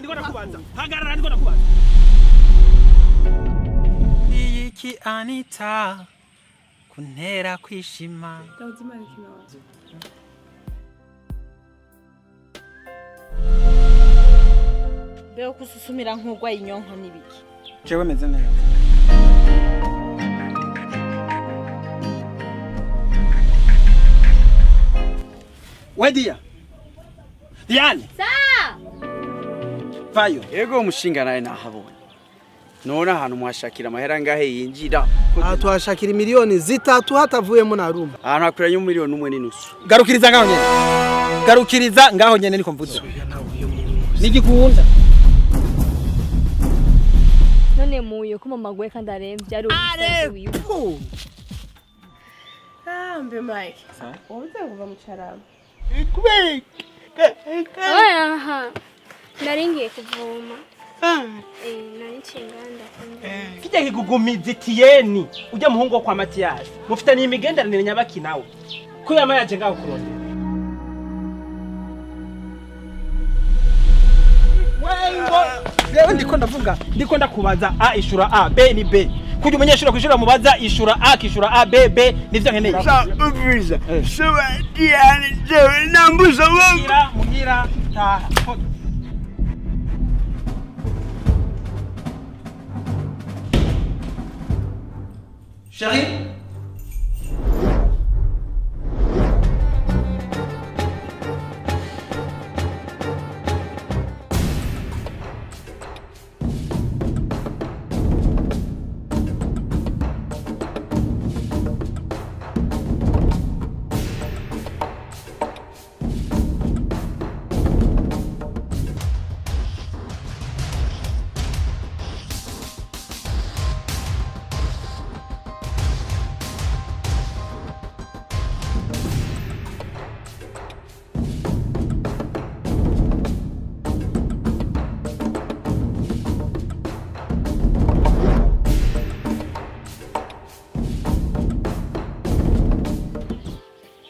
ndiko nakubaza. Hagarara ndiko nakubaza. Iki Anita kuntera kwishima. Ubuzima rikinawa. Beo kususumira nk'ugwa inyonko nibiki. Jewe meze neza. Wedia. Diane. Sa! Vayo. Yego umushinga naye nahabonye. None ahantu mwashakira amahera ngahe yinjira. Aha tuhashakira miliyoni zitatu hatavuyemo na rumba. Ahantu hakuranye miliyoni 1.5. Garukiriza ngaho nyene. Garukiriza ngaho nyene niko mvuze. Nigikunda. None muyo ko mama gwe kandi aremvye ari ubusanzwe. Mbe Mike. Ubuze kuva mu carama. Aha. Naringiye kuvoma. Nari cinganda kandi. Kijya kigugumiza Etienne. Ujya muhungu wo kwa Mathias. Mufitanye imigenderanire nyabaki nawe. Ko yama yaje ngaho kurondera. Wewe ndiko ndavuga, ndiko ndakubaza A ishura A, B ni B. Kujya umunyeshuri kwishura mubaza ishura A kishura A B B nivyo nkeneye. Ubwiza. Soba Diane jewe nambuza wabo. Muhira ta. Chérie?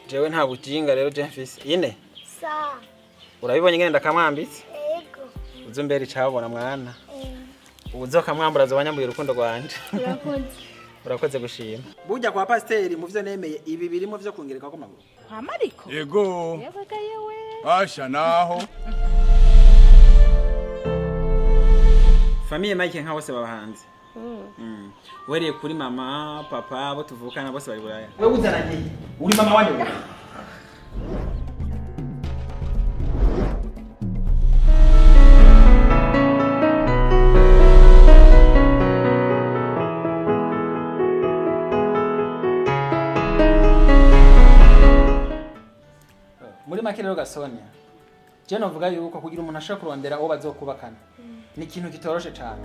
Jewe nta butinga rero Jeffis. Ine. Sa. Urabibonye ngene ndakamwambitse? Ego. Uzo mbere icabona mwana. Uzo kamwambura zo banyambuye urukundo rwanje. Urakoze. Urakoze gushima. Bujya kwa pasiteri mu vyo nemeye ibi birimo vyo kungereka ko maguru. Kwa Mariko. Yego. Yabaga yewe. Asha naho. Famille Mike nka bose babahanze. Weriye kuri mama, papa, abo tuvukana bose bari buraya. Wewe uzaranye. Uri mama wanyu. Muri make rero Gasonia. Je novuga yuko kugira umuntu ashaka kurondera uwo bazokubakana. Ni ikintu kitoroshe cyane.